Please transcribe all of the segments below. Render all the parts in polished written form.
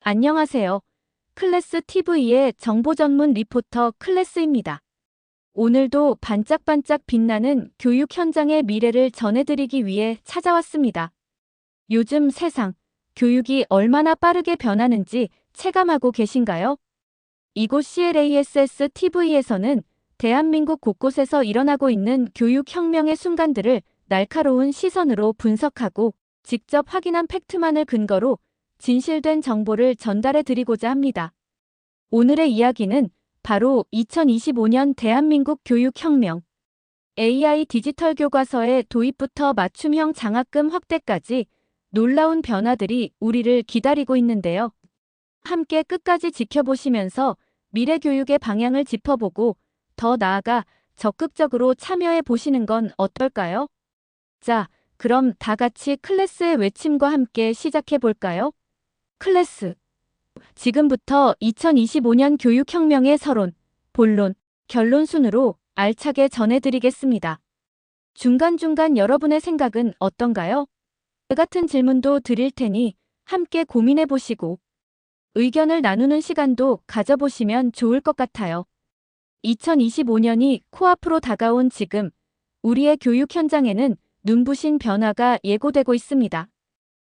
안녕하세요. 클래스 TV의 정보 전문 리포터 클래스입니다. 오늘도 반짝반짝 빛나는 교육 현장의 미래를 전해드리기 위해 찾아왔습니다. 요즘 세상, 교육이 얼마나 빠르게 변하는지 체감하고 계신가요? 이곳 CLASS TV에서는 대한민국 곳곳에서 일어나고 있는 교육혁명의 순간들을 날카로운 시선으로 분석하고 직접 확인한 팩트만을 근거로 진실된 정보를 전달해 드리고자 합니다. 오늘의 이야기는 바로 2025년 대한민국 교육혁명, AI 디지털 교과서의 도입부터 맞춤형 장학금 확대까지 놀라운 변화들이 우리를 기다리고 있는데요. 함께 끝까지 지켜보시면서 미래 교육의 방향을 짚어보고 더 나아가 적극적으로 참여해 보시는 건 어떨까요? 자, 그럼 다 같이 클래스의 외침과 함께 시작해 볼까요? 클래스. 지금부터 2025년 교육혁명의 서론, 본론, 결론 순으로 알차게 전해드리겠습니다. 중간중간 여러분의 생각은 어떤가요? 같은 질문도 드릴 테니 함께 고민해 보시고 의견을 나누는 시간도 가져보시면 좋을 것 같아요. 2025년이 코앞으로 다가온 지금, 우리의 교육 현장에는 눈부신 변화가 예고되고 있습니다.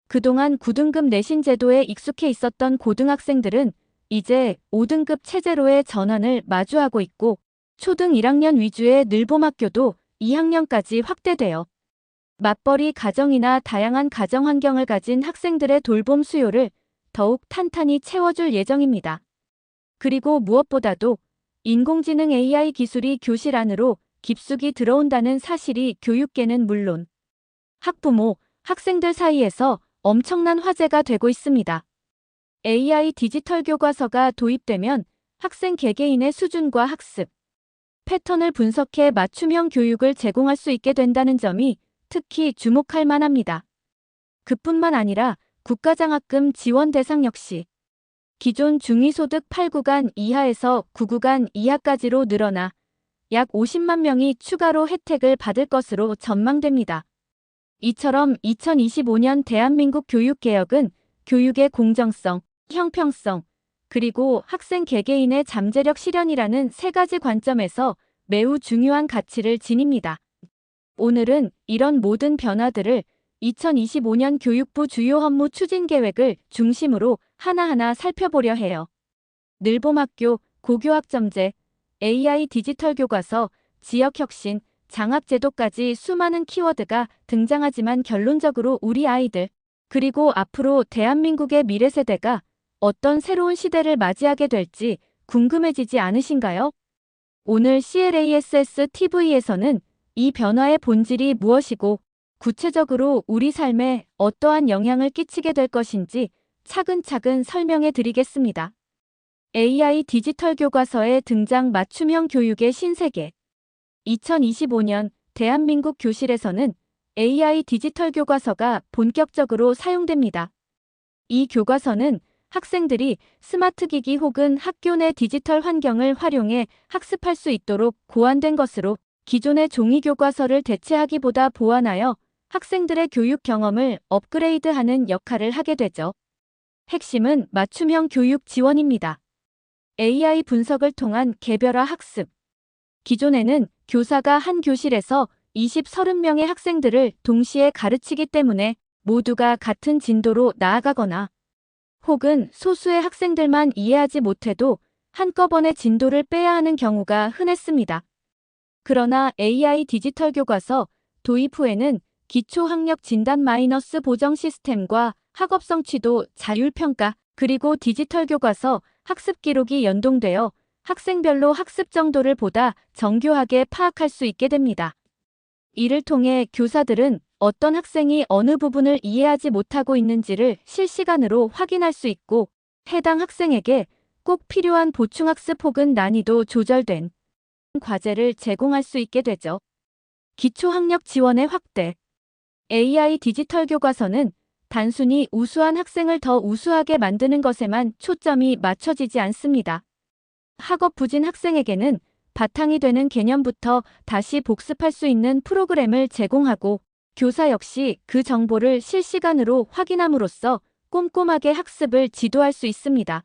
그동안 9등급 내신 제도에 익숙해 있었던 고등학생들은 이제 5등급 체제로의 전환을 마주하고 있고 초등 1학년 위주의 늘봄학교도 2학년까지 확대되어 맞벌이 가정이나 다양한 가정 환경을 가진 학생들의 돌봄 수요를 더욱 탄탄히 채워줄 예정입니다. 그리고 무엇보다도 인공지능 AI 기술이 교실 안으로 깊숙이 들어온다는 사실이 교육계는 물론 학부모, 학생들 사이에서 엄청난 화제가 되고 있습니다. AI 디지털 교과서가 도입되면 학생 개개인의 수준과 학습 패턴을 분석해 맞춤형 교육을 제공할 수 있게 된다는 점이 특히 주목할 만합니다. 그뿐만 아니라 국가장학금 지원 대상 역시 기존 중위소득 8구간 이하에서 9구간 이하까지로 늘어나 약 50만 명이 추가로 혜택을 받을 것으로 전망됩니다. 이처럼 2025년 대한민국 교육개혁은 교육의 공정성, 형평성, 그리고 학생 개개인의 잠재력 실현이라는 세 가지 관점에서 매우 중요한 가치를 지닙니다. 오늘은 이런 모든 변화들을 2025년 교육부 주요 업무 추진 계획을 중심으로 하나하나 살펴보려 해요. 늘봄학교, 고교학점제, AI 디지털 교과서, 지역혁신, 장학제도까지 수많은 키워드가 등장하지만 결론적으로 우리 아이들, 그리고 앞으로 대한민국의 미래 세대가 어떤 새로운 시대를 맞이하게 될지 궁금해지지 않으신가요? 오늘 CLASS TV에서는 이 변화의 본질이 무엇이고 구체적으로 우리 삶에 어떠한 영향을 끼치게 될 것인지 차근차근 설명해 드리겠습니다. AI 디지털 교과서의 등장 맞춤형 교육의 신세계 2025년 대한민국 교실에서는 AI 디지털 교과서가 본격적으로 사용됩니다. 이 교과서는 학생들이 스마트 기기 혹은 학교 내 디지털 환경을 활용해 학습할 수 있도록 고안된 것으로 기존의 종이 교과서를 대체하기보다 보완하여 학생들의 교육 경험을 업그레이드하는 역할을 하게 되죠. 핵심은 맞춤형 교육 지원입니다. AI 분석을 통한 개별화 학습. 기존에는 교사가 한 교실에서 20, 30명의 학생들을 동시에 가르치기 때문에 모두가 같은 진도로 나아가거나 혹은 소수의 학생들만 이해하지 못해도 한꺼번에 진도를 빼야 하는 경우가 흔했습니다. 그러나 AI 디지털 교과서 도입 후에는 기초학력 진단 마이너스 보정 시스템과 학업 성취도 자율평가 그리고 디지털 교과서 학습 기록이 연동되어 학생별로 학습 정도를 보다 정교하게 파악할 수 있게 됩니다. 이를 통해 교사들은 어떤 학생이 어느 부분을 이해하지 못하고 있는지를 실시간으로 확인할 수 있고 해당 학생에게 꼭 필요한 보충학습 혹은 난이도 조절된 과제를 제공할 수 있게 되죠. 기초학력 지원의 확대. AI 디지털 교과서는 단순히 우수한 학생을 더 우수하게 만드는 것에만 초점이 맞춰지지 않습니다. 학업 부진 학생에게는 바탕이 되는 개념부터 다시 복습할 수 있는 프로그램을 제공하고 교사 역시 그 정보를 실시간으로 확인함으로써 꼼꼼하게 학습을 지도할 수 있습니다.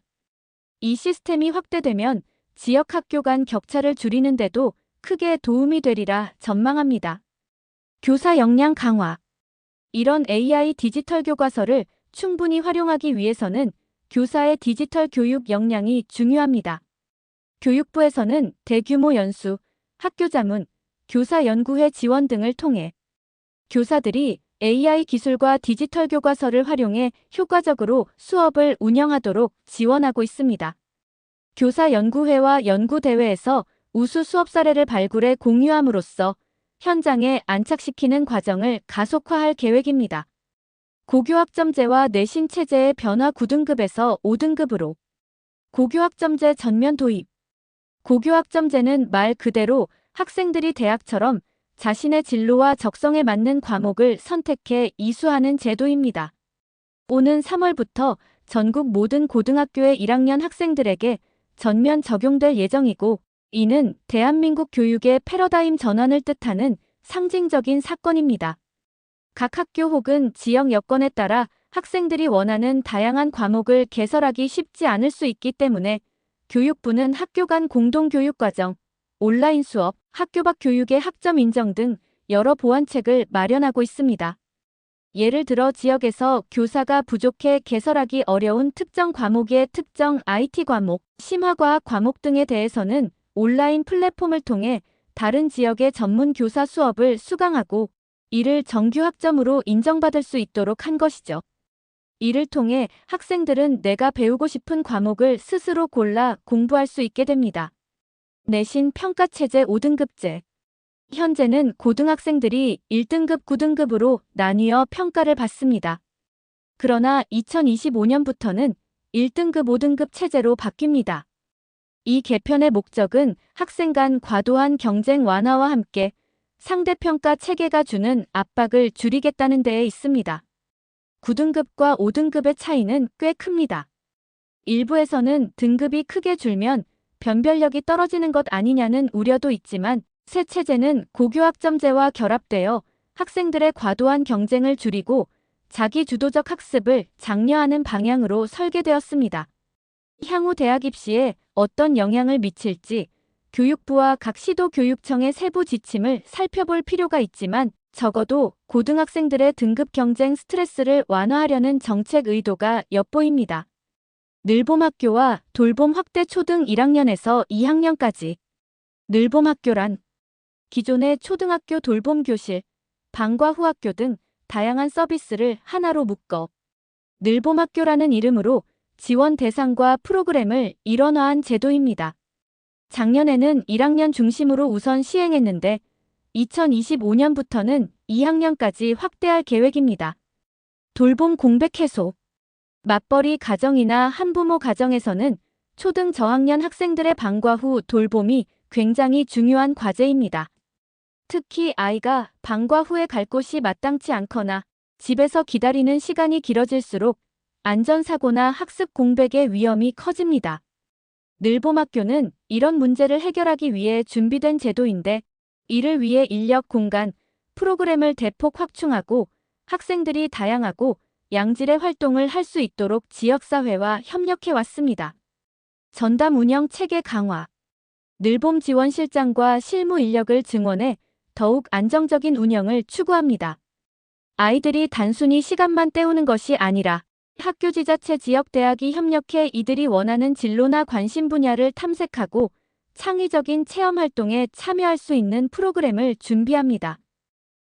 이 시스템이 확대되면 지역 학교 간 격차를 줄이는 데도 크게 도움이 되리라 전망합니다. 교사 역량 강화. 이런 AI 디지털 교과서를 충분히 활용하기 위해서는 교사의 디지털 교육 역량이 중요합니다. 교육부에서는 대규모 연수, 학교 자문, 교사 연구회 지원 등을 통해 교사들이 AI 기술과 디지털 교과서를 활용해 효과적으로 수업을 운영하도록 지원하고 있습니다. 교사 연구회와 연구대회에서 우수 수업 사례를 발굴해 공유함으로써 현장에 안착시키는 과정을 가속화할 계획입니다. 고교학점제와 내신체제의 변화 9등급에서 5등급으로 고교학점제 전면 도입. 고교학점제는 말 그대로 학생들이 대학처럼 자신의 진로와 적성에 맞는 과목을 선택해 이수하는 제도입니다. 오는 3월부터 전국 모든 고등학교의 1학년 학생들에게 전면 적용될 예정이고, 이는 대한민국 교육의 패러다임 전환을 뜻하는 상징적인 사건입니다. 각 학교 혹은 지역 여건에 따라 학생들이 원하는 다양한 과목을 개설하기 쉽지 않을 수 있기 때문에 교육부는 학교 간 공동교육과정, 온라인 수업, 학교 밖 교육의 학점 인정 등 여러 보완책을 마련하고 있습니다. 예를 들어 지역에서 교사가 부족해 개설하기 어려운 특정 과목의 특정 IT 과목, 심화과학 과목 등에 대해서는 온라인 플랫폼을 통해 다른 지역의 전문 교사 수업을 수강하고 이를 정규 학점으로 인정받을 수 있도록 한 것이죠. 이를 통해 학생들은 내가 배우고 싶은 과목을 스스로 골라 공부할 수 있게 됩니다. 내신 평가체제 5등급제. 현재는 고등학생들이 1등급, 9등급으로 나뉘어 평가를 받습니다. 그러나 2025년부터는 1등급, 5등급 체제로 바뀝니다. 이 개편의 목적은 학생 간 과도한 경쟁 완화와 함께 상대평가 체계가 주는 압박을 줄이겠다는 데에 있습니다. 9등급과 5등급의 차이는 꽤 큽니다. 일부에서는 등급이 크게 줄면 변별력이 떨어지는 것 아니냐는 우려도 있지만 새 체제는 고교학점제와 결합되어 학생들의 과도한 경쟁을 줄이고 자기주도적 학습을 장려하는 방향으로 설계되었습니다. 향후 대학 입시에 어떤 영향을 미칠지 교육부와 각 시도교육청의 세부 지침을 살펴볼 필요가 있지만 적어도 고등학생들의 등급 경쟁 스트레스를 완화하려는 정책 의도가 엿보입니다. 늘봄학교와 돌봄 확대 초등 1학년에서 2학년까지. 늘봄학교란 기존의 초등학교 돌봄 교실, 방과 후 학교 등 다양한 서비스를 하나로 묶어 늘봄학교라는 이름으로 지원 대상과 프로그램을 일원화한 제도입니다. 작년에는 1학년 중심으로 우선 시행했는데 2025년부터는 2학년까지 확대할 계획입니다. 돌봄 공백 해소. 맞벌이 가정이나 한부모 가정에서는 초등 저학년 학생들의 방과 후 돌봄이 굉장히 중요한 과제입니다. 특히 아이가 방과 후에 갈 곳이 마땅치 않거나 집에서 기다리는 시간이 길어질수록 안전사고나 학습 공백의 위험이 커집니다. 늘봄학교는 이런 문제를 해결하기 위해 준비된 제도인데 이를 위해 인력, 공간, 프로그램을 대폭 확충하고 학생들이 다양하고 양질의 활동을 할 수 있도록 지역사회와 협력해왔습니다. 전담 운영 체계 강화. 늘봄 지원실장과 실무 인력을 증원해 더욱 안정적인 운영을 추구합니다. 아이들이 단순히 시간만 때우는 것이 아니라 학교 지자체 지역 대학이 협력해 이들이 원하는 진로나 관심 분야를 탐색하고 창의적인 체험 활동에 참여할 수 있는 프로그램을 준비합니다.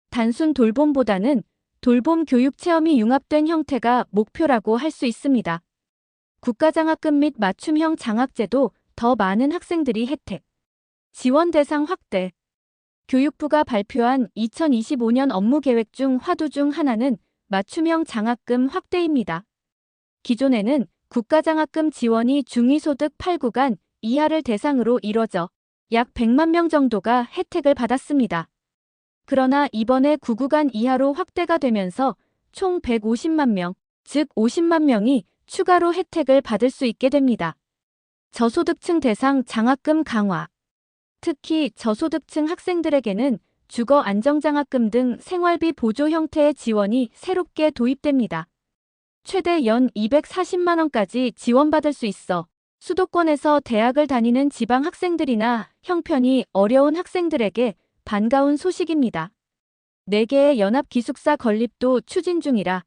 단순 돌봄보다는 돌봄 교육 체험이 융합된 형태가 목표라고 할 수 있습니다. 국가장학금 및 맞춤형 장학제도 더 많은 학생들이 혜택. 지원 대상 확대. 교육부가 발표한 2025년 업무 계획 중 화두 중 하나는 맞춤형 장학금 확대입니다. 기존에는 국가장학금 지원이 중위소득 8구간 이하를 대상으로 이뤄져 약 100만 명 정도가 혜택을 받았습니다. 그러나 이번에 9구간 이하로 확대가 되면서 총 150만 명, 즉 50만 명이 추가로 혜택을 받을 수 있게 됩니다. 저소득층 대상 장학금 강화. 특히 저소득층 학생들에게는 주거 안정장학금 등 생활비 보조 형태의 지원이 새롭게 도입됩니다. 최대 연 240만 원까지 지원받을 수 있어 수도권에서 대학을 다니는 지방 학생들이나 형편이 어려운 학생들에게 반가운 소식입니다. 4개의 연합기숙사 건립도 추진 중이라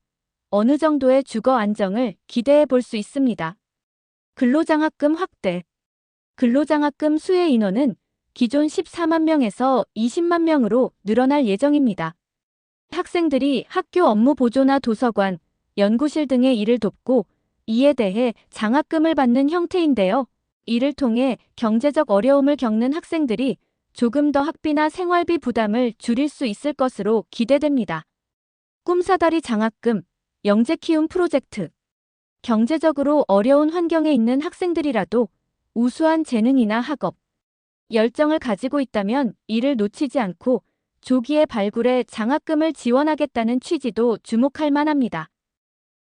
어느 정도의 주거 안정을 기대해 볼 수 있습니다. 근로장학금 확대. 근로장학금 수혜 인원은 기존 14만 명에서 20만 명으로 늘어날 예정입니다. 학생들이 학교 업무 보조나 도서관, 연구실 등의 일을 돕고 이에 대해 장학금을 받는 형태인데요. 이를 통해 경제적 어려움을 겪는 학생들이 조금 더 학비나 생활비 부담을 줄일 수 있을 것으로 기대됩니다. 꿈사다리 장학금, 영재 키움 프로젝트. 경제적으로 어려운 환경에 있는 학생들이라도 우수한 재능이나 학업, 열정을 가지고 있다면 이를 놓치지 않고 조기에 발굴해 장학금을 지원하겠다는 취지도 주목할 만합니다.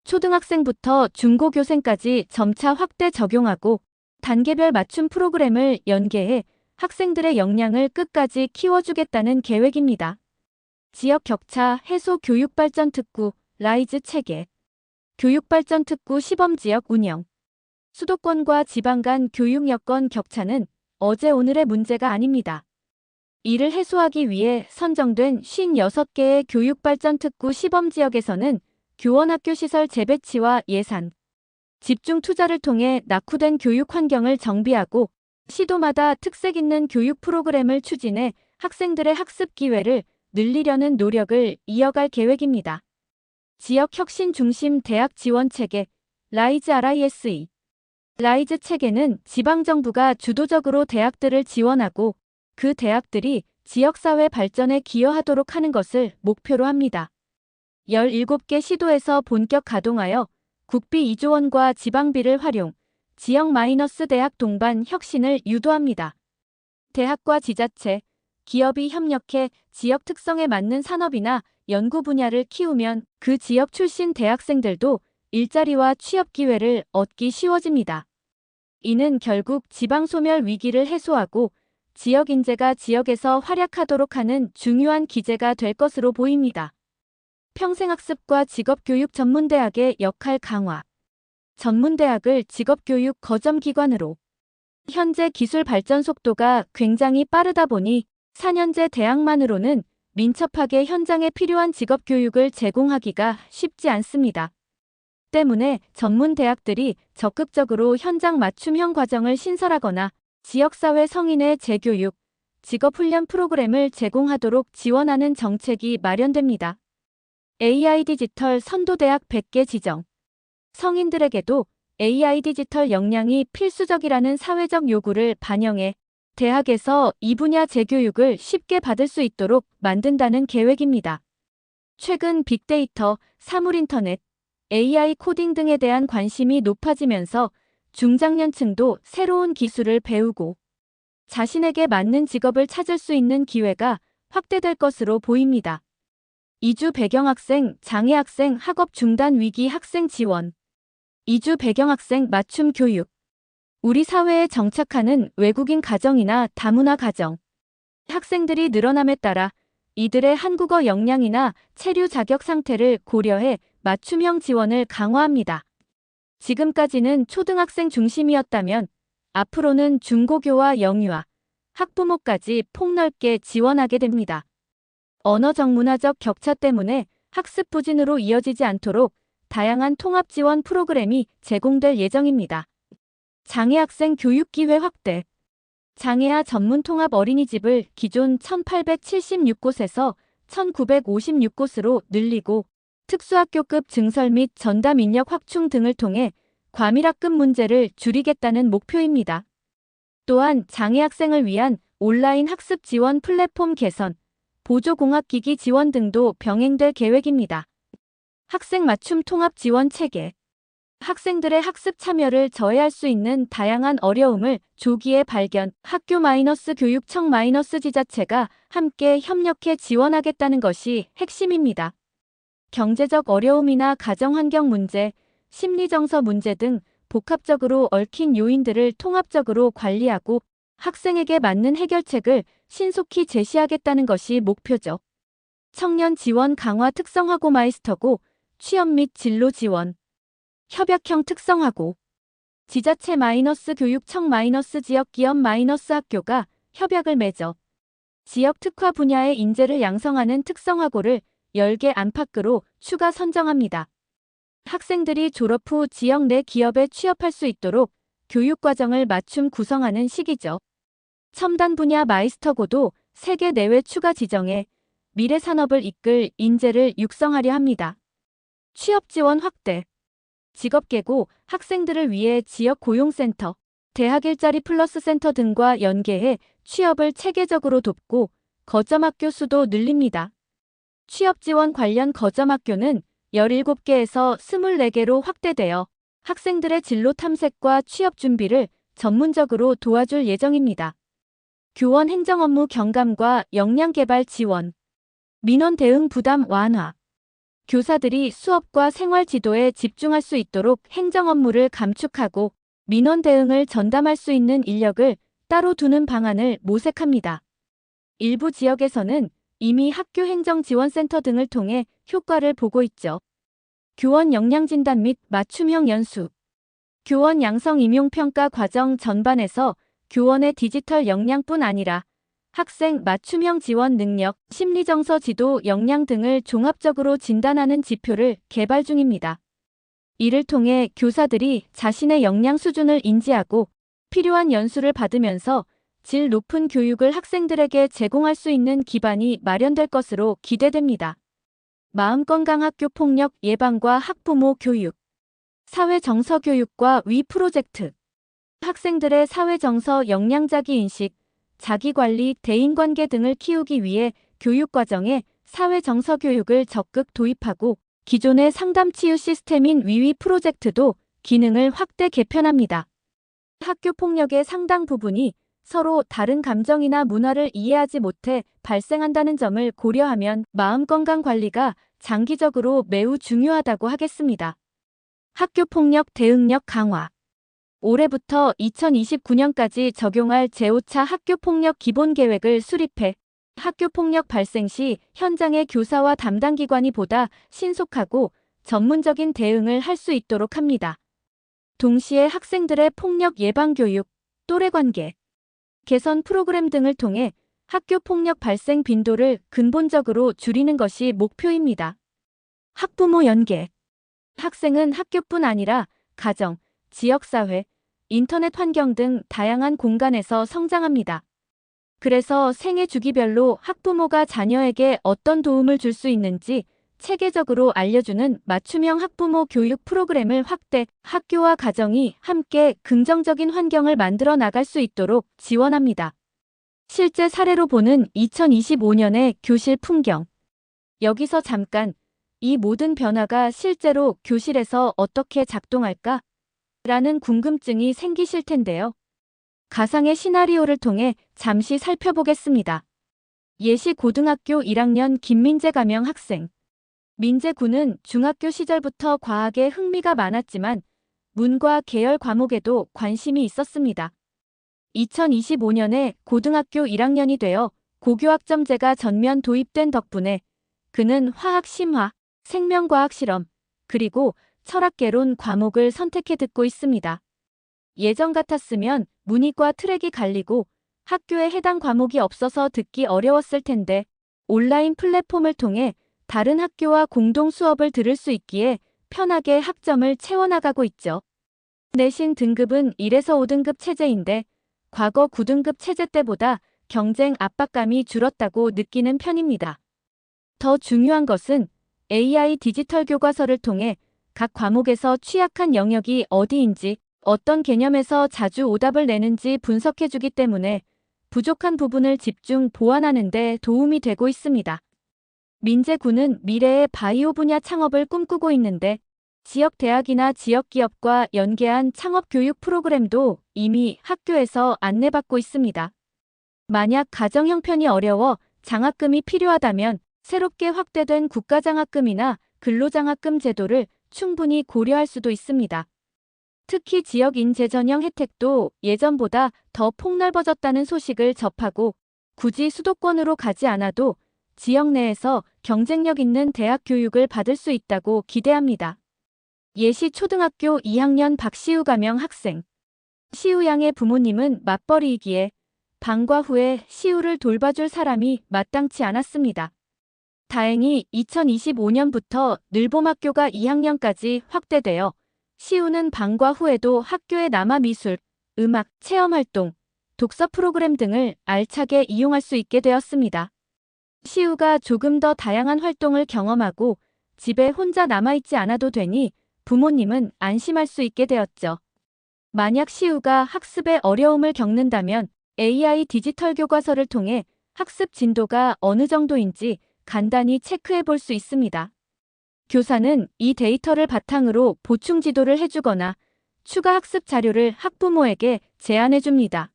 초등학생부터 중고교생까지 점차 확대 적용하고 단계별 맞춤 프로그램을 연계해 학생들의 역량을 끝까지 키워주겠다는 계획입니다. 지역 격차 해소 교육발전 특구, 라이즈 체계. 교육발전 특구 시범지역 운영. 수도권과 지방 간 교육 여건 격차는 어제 오늘의 문제가 아닙니다. 이를 해소하기 위해 선정된 56개의 교육발전 특구 시범지역에서는 교원학교 시설 재배치와 예산, 집중 투자를 통해 낙후된 교육 환경을 정비하고 시도마다 특색 있는 교육 프로그램을 추진해 학생들의 학습 기회를 늘리려는 노력을 이어갈 계획입니다. 지역 혁신 중심 대학 지원 체계, 라이즈 RISE. 라이즈 체계는 지방정부가 주도적으로 대학들을 지원하고 그 대학들이 지역사회 발전에 기여하도록 하는 것을 목표로 합니다. 17개 시도에서 본격 가동하여 국비 2조 원과 지방비를 활용, 지역 마이너스 대학 동반 혁신을 유도합니다. 대학과 지자체, 기업이 협력해 지역 특성에 맞는 산업이나 연구 분야를 키우면 그 지역 출신 대학생들도 일자리와 취업 기회를 얻기 쉬워집니다. 이는 결국 지방 소멸 위기를 해소하고 지역 인재가 지역에서 활약하도록 하는 중요한 기제가 될 것으로 보입니다. 평생학습과 직업교육 전문대학의 역할 강화. 전문대학을 직업교육 거점기관으로. 현재 기술 발전 속도가 굉장히 빠르다 보니 4년제 대학만으로는 민첩하게 현장에 필요한 직업교육을 제공하기가 쉽지 않습니다. 때문에 전문대학들이 적극적으로 현장 맞춤형 과정을 신설하거나 지역사회 성인의 재교육, 직업훈련 프로그램을 제공하도록 지원하는 정책이 마련됩니다. AI 디지털 선도대학 100개 지정. 성인들에게도 AI 디지털 역량이 필수적이라는 사회적 요구를 반영해 대학에서 이 분야 재교육을 쉽게 받을 수 있도록 만든다는 계획입니다. 최근 빅데이터, 사물인터넷, AI 코딩 등에 대한 관심이 높아지면서 중장년층도 새로운 기술을 배우고 자신에게 맞는 직업을 찾을 수 있는 기회가 확대될 것으로 보입니다. 이주 배경학생, 장애학생 학업 중단 위기 학생 지원. 이주 배경학생 맞춤 교육. 우리 사회에 정착하는 외국인 가정이나 다문화 가정. 학생들이 늘어남에 따라 이들의 한국어 역량이나 체류 자격 상태를 고려해 맞춤형 지원을 강화합니다. 지금까지는 초등학생 중심이었다면 앞으로는 중고교와 영유아, 학부모까지 폭넓게 지원하게 됩니다. 언어적 문화적 격차 때문에 학습 부진으로 이어지지 않도록 다양한 통합 지원 프로그램이 제공될 예정입니다. 장애학생 교육기회 확대. 장애아 전문 통합 어린이집을 기존 1876곳에서 1956곳으로 늘리고 특수학교급 증설 및 전담 인력 확충 등을 통해 과밀학급 문제를 줄이겠다는 목표입니다. 또한 장애학생을 위한 온라인 학습 지원 플랫폼 개선, 보조공학기기 지원 등도 병행될 계획입니다. 학생 맞춤 통합 지원 체계. 학생들의 학습 참여를 저해할 수 있는 다양한 어려움을 조기에 발견, 학교 교육청 지자체가 함께 협력해 지원하겠다는 것이 핵심입니다. 경제적 어려움이나 가정환경 문제, 심리정서 문제 등 복합적으로 얽힌 요인들을 통합적으로 관리하고 학생에게 맞는 해결책을 신속히 제시하겠다는 것이 목표죠. 청년 지원 강화 특성화고 마이스터고 취업 및 진로 지원. 협약형 특성화고 지자체 교육청 지역기업 학교가 협약을 맺어 지역 특화 분야의 인재를 양성하는 특성화고를 10개 안팎으로 추가 선정합니다. 학생들이 졸업 후 지역 내 기업에 취업할 수 있도록 교육과정을 맞춤 구성하는 시기죠. 첨단 분야 마이스터고도 3개 내외 추가 지정해 미래 산업을 이끌 인재를 육성하려 합니다. 취업 지원 확대. 직업계고 학생들을 위해 지역 고용센터, 대학 일자리 플러스 센터 등과 연계해 취업을 체계적으로 돕고 거점학교 수도 늘립니다. 취업 지원 관련 거점학교는 17개에서 24개로 확대되어 학생들의 진로 탐색과 취업 준비를 전문적으로 도와줄 예정입니다. 교원 행정 업무 경감과 역량 개발 지원, 민원 대응 부담 완화. 교사들이 수업과 생활 지도에 집중할 수 있도록 행정 업무를 감축하고 민원 대응을 전담할 수 있는 인력을 따로 두는 방안을 모색합니다. 일부 지역에서는 이미 학교 행정지원센터 등을 통해 효과를 보고 있죠. 교원 역량 진단 및 맞춤형 연수. 교원 양성 임용평가 과정 전반에서 교원의 디지털 역량뿐 아니라 학생 맞춤형 지원 능력, 심리정서 지도 역량 등을 종합적으로 진단하는 지표를 개발 중입니다. 이를 통해 교사들이 자신의 역량 수준을 인지하고 필요한 연수를 받으면서 질 높은 교육을 학생들에게 제공할 수 있는 기반이 마련될 것으로 기대됩니다. 마음건강 학교 폭력 예방과 학부모 교육. 사회정서 교육과 위 프로젝트. 학생들의 사회정서 역량 자기인식, 자기관리, 대인관계 등을 키우기 위해 교육과정에 사회정서 교육을 적극 도입하고 기존의 상담치유 시스템인 위위 프로젝트도 기능을 확대 개편합니다. 학교 폭력의 상당 부분이 서로 다른 감정이나 문화를 이해하지 못해 발생한다는 점을 고려하면 마음건강 관리가 장기적으로 매우 중요하다고 하겠습니다. 학교폭력 대응력 강화. 올해부터 2029년까지 적용할 제5차 학교폭력 기본계획을 수립해 학교폭력 발생 시 현장의 교사와 담당기관이 보다 신속하고 전문적인 대응을 할 수 있도록 합니다. 동시에 학생들의 폭력 예방교육, 또래관계, 개선 프로그램 등을 통해 학교폭력 발생 빈도를 근본적으로 줄이는 것이 목표입니다. 학부모 연계. 학생은 학교뿐 아니라 가정, 지역사회, 인터넷 환경 등 다양한 공간에서 성장합니다. 그래서 생애 주기별로 학부모가 자녀에게 어떤 도움을 줄 수 있는지 체계적으로 알려주는 맞춤형 학부모 교육 프로그램을 확대, 학교와 가정이 함께 긍정적인 환경을 만들어 나갈 수 있도록 지원합니다. 실제 사례로 보는 2025년의 교실 풍경. 여기서 잠깐 이 모든 변화가 실제로 교실에서 어떻게 작동할까? 라는 궁금증이 생기실 텐데요. 가상의 시나리오를 통해 잠시 살펴보겠습니다. 예시 고등학교 1학년 김민재 가명 학생. 민재 군은 중학교 시절부터 과학에 흥미가 많았지만 문과 계열 과목에도 관심이 있었습니다. 2025년에 고등학교 1학년이 되어 고교학점제가 전면 도입된 덕분에 그는 화학 심화, 생명과학 실험, 그리고 철학개론 과목을 선택해 듣고 있습니다. 예전 같았으면 문이과 트랙이 갈리고 학교에 해당 과목이 없어서 듣기 어려웠을 텐데 온라인 플랫폼을 통해 다른 학교와 공동 수업을 들을 수 있기에 편하게 학점을 채워나가고 있죠. 내신 등급은 1에서 5등급 체제인데 과거 9등급 체제 때보다 경쟁 압박감이 줄었다고 느끼는 편입니다. 더 중요한 것은 AI 디지털 교과서를 통해 각 과목에서 취약한 영역이 어디인지, 어떤 개념에서 자주 오답을 내는지 분석해주기 때문에 부족한 부분을 집중 보완하는 데 도움이 되고 있습니다. 민재 군은 미래의 바이오 분야 창업을 꿈꾸고 있는데 지역 대학이나 지역 기업과 연계한 창업 교육 프로그램도 이미 학교에서 안내받고 있습니다. 만약 가정 형편이 어려워 장학금이 필요하다면 새롭게 확대된 국가장학금이나 근로장학금 제도를 충분히 고려할 수도 있습니다. 특히 지역 인재 전형 혜택도 예전보다 더 폭넓어졌다는 소식을 접하고 굳이 수도권으로 가지 않아도 지역 내에서 경쟁력 있는 대학 교육을 받을 수 있다고 기대합니다. 예시 초등학교 2학년 박시우 가명 학생. 시우 양의 부모님은 맞벌이이기에 방과 후에 시우를 돌봐줄 사람이 마땅치 않았습니다. 다행히 2025년부터 늘봄학교가 2학년까지 확대되어 시우는 방과 후에도 학교에 남아 미술, 음악, 체험활동, 독서 프로그램 등을 알차게 이용할 수 있게 되었습니다. 시우가 조금 더 다양한 활동을 경험하고 집에 혼자 남아있지 않아도 되니 부모님은 안심할 수 있게 되었죠. 만약 시우가 학습에 어려움을 겪는다면 AI 디지털 교과서를 통해 학습 진도가 어느 정도인지 간단히 체크해 볼 수 있습니다. 교사는 이 데이터를 바탕으로 보충 지도를 해주거나 추가 학습 자료를 학부모에게 제안해 줍니다.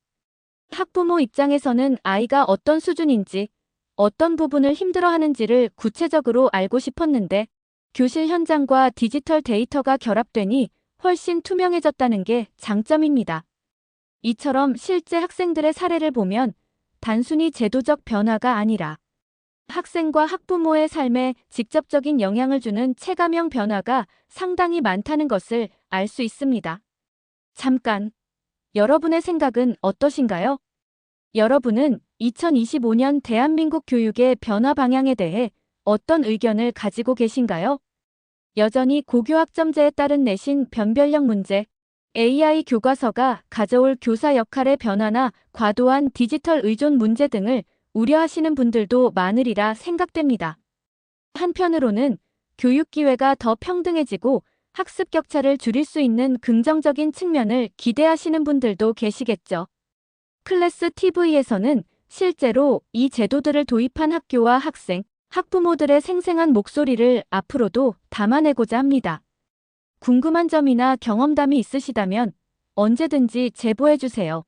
학부모 입장에서는 아이가 어떤 수준인지, 어떤 부분을 힘들어하는지를 구체적으로 알고 싶었는데 교실 현장과 디지털 데이터가 결합되니 훨씬 투명해졌다는 게 장점입니다. 이처럼 실제 학생들의 사례를 보면 단순히 제도적 변화가 아니라 학생과 학부모의 삶에 직접적인 영향을 주는 체감형 변화가 상당히 많다는 것을 알 수 있습니다. 잠깐, 여러분의 생각은 어떠신가요? 여러분은 2025년 대한민국 교육의 변화 방향에 대해 어떤 의견을 가지고 계신가요? 여전히 고교학점제에 따른 내신 변별력 문제, AI 교과서가 가져올 교사 역할의 변화나 과도한 디지털 의존 문제 등을 우려하시는 분들도 많으리라 생각됩니다. 한편으로는 교육 기회가 더 평등해지고 학습 격차를 줄일 수 있는 긍정적인 측면을 기대하시는 분들도 계시겠죠. 클래스 TV에서는 실제로 이 제도들을 도입한 학교와 학생, 학부모들의 생생한 목소리를 앞으로도 담아내고자 합니다. 궁금한 점이나 경험담이 있으시다면 언제든지 제보해주세요.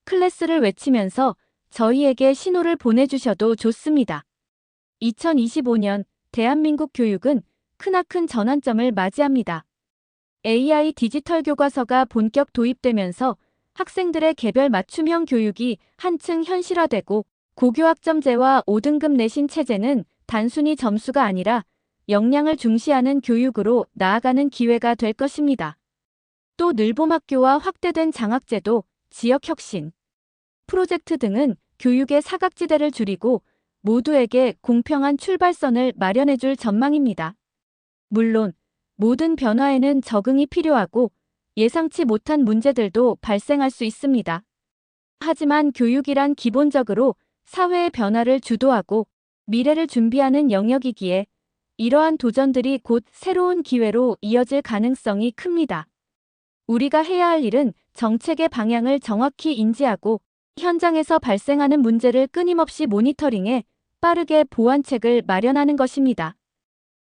클래스를 외치면서 저희에게 신호를 보내주셔도 좋습니다. 2025년 대한민국 교육은 크나큰 전환점을 맞이합니다. AI 디지털 교과서가 본격 도입되면서 학생들의 개별 맞춤형 교육이 한층 현실화되고 고교학점제와 5등급 내신 체제는 단순히 점수가 아니라 역량을 중시하는 교육으로 나아가는 기회가 될 것입니다. 또 늘봄학교와 확대된 장학제도, 지역혁신, 프로젝트 등은 교육의 사각지대를 줄이고 모두에게 공평한 출발선을 마련해줄 전망입니다. 물론 모든 변화에는 적응이 필요하고 예상치 못한 문제들도 발생할 수 있습니다. 하지만 교육이란 기본적으로 사회의 변화를 주도하고 미래를 준비하는 영역이기에 이러한 도전들이 곧 새로운 기회로 이어질 가능성이 큽니다. 우리가 해야 할 일은 정책의 방향을 정확히 인지하고 현장에서 발생하는 문제를 끊임없이 모니터링해 빠르게 보완책을 마련하는 것입니다.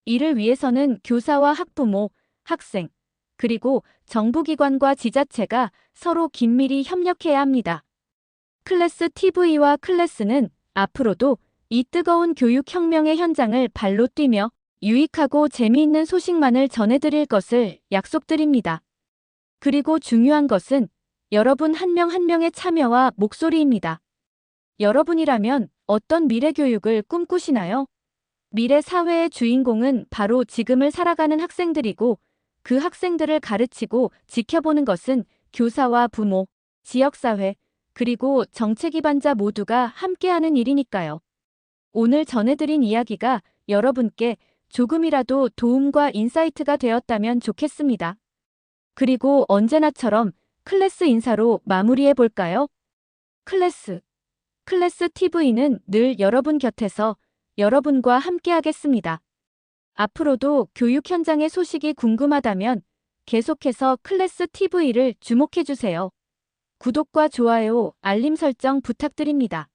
이를 위해서는 교사와 학부모, 학생, 그리고 정부기관과 지자체가 서로 긴밀히 협력해야 합니다. 클래스 TV와 클래스는 앞으로도 이 뜨거운 교육혁명의 현장을 발로 뛰며 유익하고 재미있는 소식만을 전해드릴 것을 약속드립니다. 그리고 중요한 것은 여러분 한 명 한 명의 참여와 목소리입니다. 여러분이라면 어떤 미래 교육을 꿈꾸시나요? 미래 사회의 주인공은 바로 지금을 살아가는 학생들이고 그 학생들을 가르치고 지켜보는 것은 교사와 부모, 지역사회, 그리고 정책 입안자 모두가 함께하는 일이니까요. 오늘 전해드린 이야기가 여러분께 조금이라도 도움과 인사이트가 되었다면 좋겠습니다. 그리고 언제나처럼 클래스 인사로 마무리해 볼까요? 클래스 TV는 늘 여러분 곁에서 여러분과 함께하겠습니다. 앞으로도 교육 현장의 소식이 궁금하다면 계속해서 클래스 TV를 주목해주세요. 구독과 좋아요, 알림 설정 부탁드립니다.